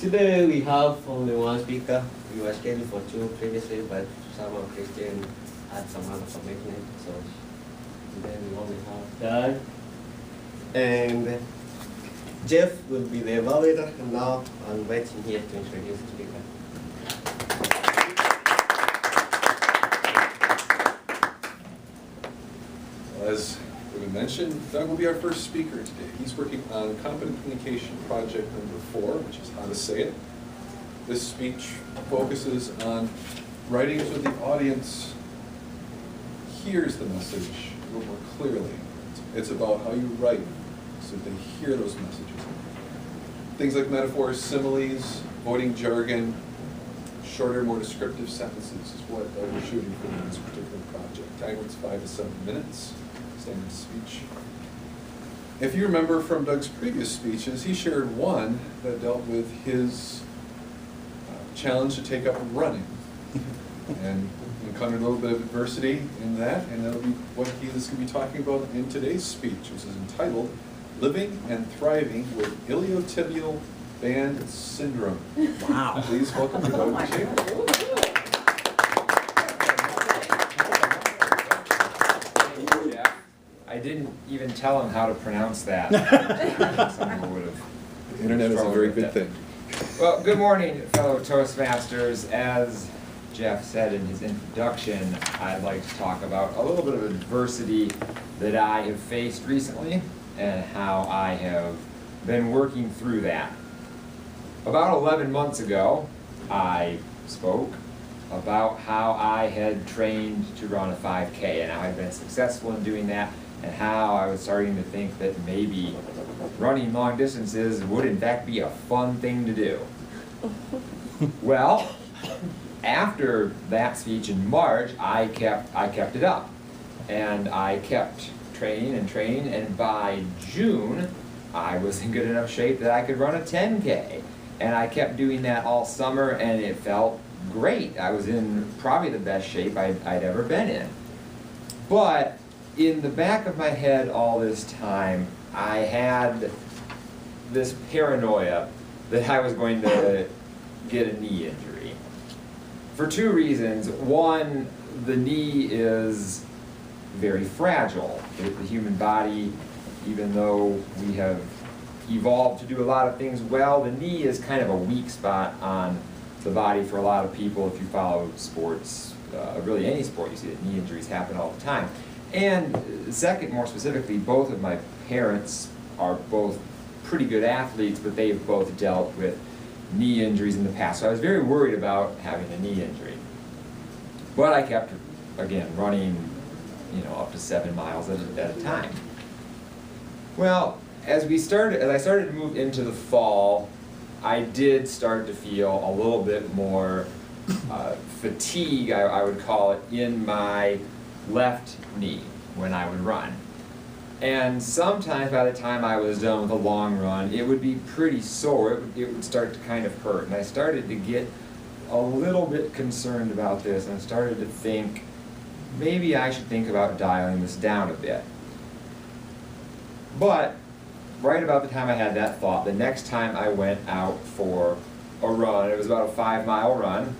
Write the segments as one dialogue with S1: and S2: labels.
S1: Today we have only one speaker. We were scheduled for two previously, but somehow Christian had some other commitment, so then we only have Doug. And Jeff will be the evaluator, and now I'm inviting here to introduce the speaker.
S2: As we mentioned, Doug will be our first speaker today. He's working on Competent Communication Project number 4, which is how to say it. This speech focuses on writing so the audience hears the message a little more clearly. It's about how you write so that they hear those messages. Things like metaphors, similes, avoiding jargon, shorter, more descriptive sentences is what we're shooting for in this particular project. Time is 5 to 7 minutes, standard speech. If you remember from Doug's previous speeches, he shared one that dealt with his challenge to take up running. And encountered a little bit of adversity in that, and that'll be what he is going to be talking about in today's speech, which is entitled Living and Thriving with Illiotibial Band Syndrome.
S3: Wow.
S2: Please welcome to Doug Chamber.
S4: I didn't even tell him how to pronounce that. Someone would have.
S2: The internet is a very good thing.
S4: Well, good morning, fellow Toastmasters. As Jeff said in his introduction, I'd like to talk about a little bit of adversity that I have faced recently and how I have been working through that. About 11 months ago, I spoke about how I had trained to run a 5K and how I'd been successful in doing that, and how I was starting to think that maybe running long distances would in fact be a fun thing to do. Well, after that speech in March, I kept it up, and I kept training, and by June, I was in good enough shape that I could run a 10K, and I kept doing that all summer, and it felt great. I was in probably the best shape I'd ever been in. But in the back of my head all this time, I had this paranoia that I was going to get a knee injury. For two reasons. One, the knee is very fragile. The human body, even though we have evolved to do a lot of things well, the knee is kind of a weak spot on the body for a lot of people. If you follow sports, really any sport, you see that knee injuries happen all the time. And second, more specifically, both of my parents are both pretty good athletes, but they've both dealt with knee injuries in the past. So I was very worried about having a knee injury. But I kept, again, running, up to 7 miles at a time. Well, as I started to move into the fall, I did start to feel a little bit more fatigue, I would call it, in my left knee when I would run. And sometimes by the time I was done with a long run, it would be pretty sore. It would start to kind of hurt. And I started to get a little bit concerned about this, and I started to think, maybe I should think about dialing this down a bit. But right about the time I had that thought, the next time I went out for a run, it was about a 5-mile run,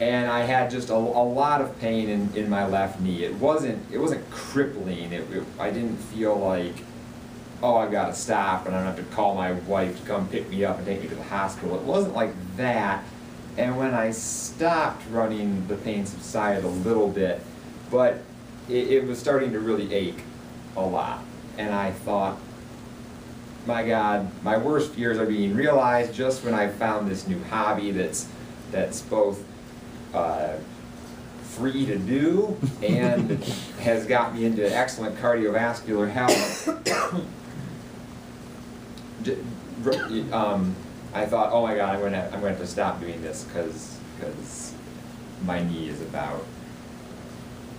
S4: and I had just a lot of pain in my left knee. It wasn't crippling. I didn't feel like, oh, I've got to stop and I have to call my wife to come pick me up and take me to the hospital. It wasn't like that. And when I stopped running, the pain subsided a little bit, but it was starting to really ache a lot. And I thought, my God, my worst fears are being realized just when I found this new hobby that's both free to do and has got me into excellent cardiovascular health. I thought, oh my God, I'm going to have to stop doing this because my knee is about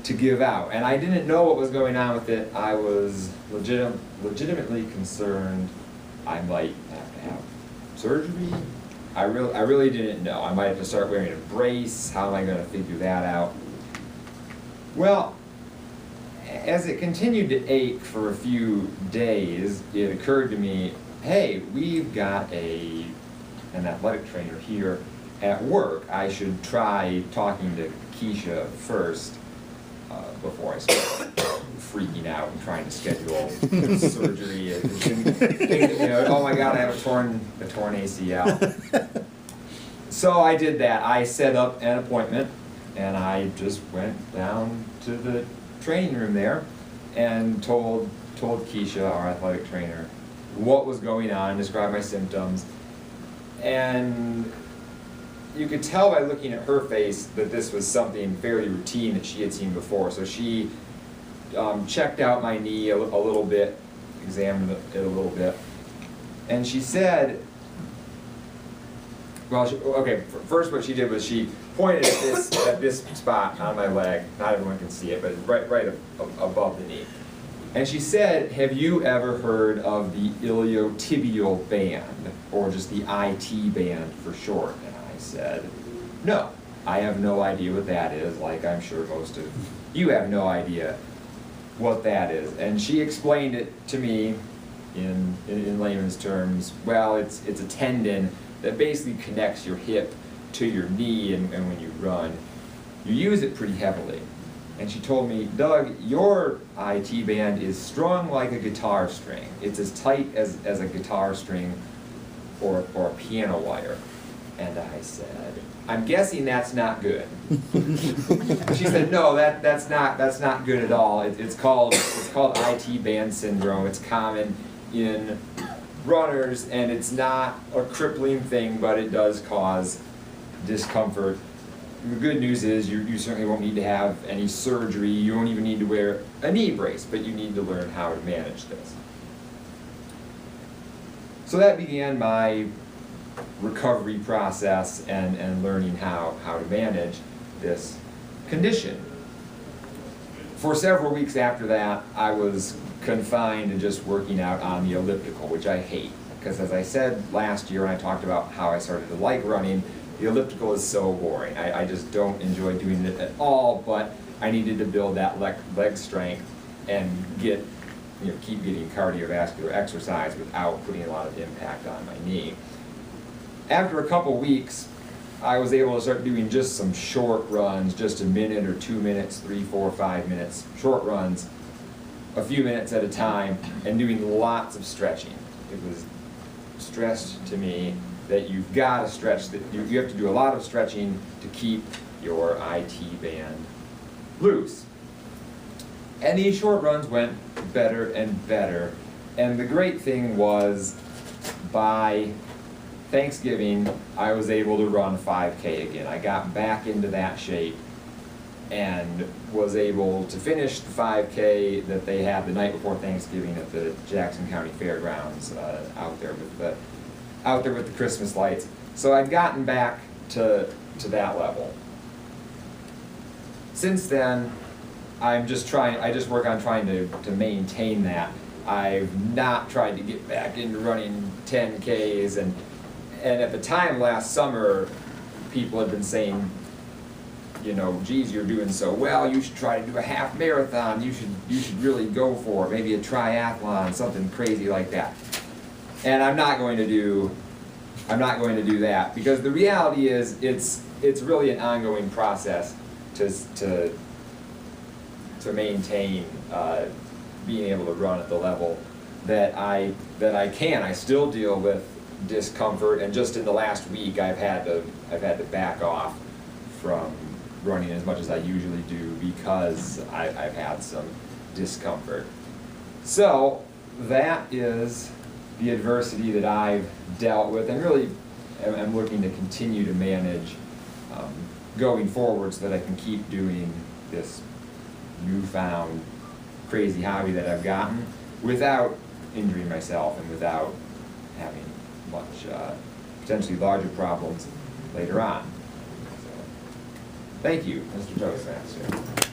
S4: to give out. And I didn't know what was going on with it. I was legitimately concerned I might have to have surgery. I really didn't know. I might have to start wearing a brace. How am I going to figure that out? Well, as it continued to ache for a few days, it occurred to me, hey, we've got a an athletic trainer here at work, I should try talking to Keisha first before I start freaking out and trying to schedule surgery. Oh my God, I have a torn ACL. So I did that. I set up an appointment, and I just went down to the training room there and told Keisha, our athletic trainer, what was going on, described my symptoms, and you could tell by looking at her face that this was something fairly routine that she had seen before. So she checked out my knee a little bit, examined it a little bit, and she said, well, first what she did was she pointed at this spot on my leg. Not everyone can see it, but right above the knee. And she said, have you ever heard of the Illiotibial band, or just the IT band for short? And I said, no, I have no idea what that is, like I'm sure most of you have no idea what that is. And she explained it to me in layman's terms. Well, it's a tendon that basically connects your hip to your knee, and when you run, you use it pretty heavily. And she told me, Doug, your IT band is strung like a guitar string. It's as tight as a guitar string or a piano wire. And I said, I'm guessing that's not good. She said, no, that's not good at all. It's called IT band syndrome. It's common in runners, and it's not a crippling thing, but it does cause discomfort. The good news is you certainly won't need to have any surgery. You won't even need to wear a knee brace, but you need to learn how to manage this. So that began my recovery process and learning how to manage this condition. For several weeks after that, I was confined to just working out on the elliptical, which I hate, because as I said last year when I talked about how I started to like running, the elliptical is so boring. I just don't enjoy doing it at all, but I needed to build that leg strength and keep getting cardiovascular exercise without putting a lot of impact on my knee. After a couple weeks, I was able to start doing just some short runs, just a minute or 2 minutes, 3, 4, 5 minutes, short runs, a few minutes at a time, and doing lots of stretching. It was stressed to me that you've got to stretch, that you have to do a lot of stretching to keep your IT band loose. And these short runs went better and better. And the great thing was, by Thanksgiving, I was able to run 5K again. I got back into that shape and was able to finish the 5K that they had the night before Thanksgiving at the Jackson County Fairgrounds out there with the Christmas lights. So I'd gotten back to that level. Since then, I just work on trying to maintain that. I've not tried to get back into running 10Ks, and at the time last summer, people had been saying, geez, you're doing so well, you should try to do a half marathon, you should really go for it, maybe a triathlon, something crazy like that. And I'm not going to do that, because the reality is it's really an ongoing process to maintain being able to run at the level that I can. I still deal with discomfort, and just in the last week I've had to back off from running as much as I usually do because I've had some discomfort. So that is the adversity that I've dealt with, and really am looking to continue to manage going forward so that I can keep doing this newfound crazy hobby that I've gotten without injuring myself and without having much potentially larger problems later on. So, thank you, Mr. Toastmaster.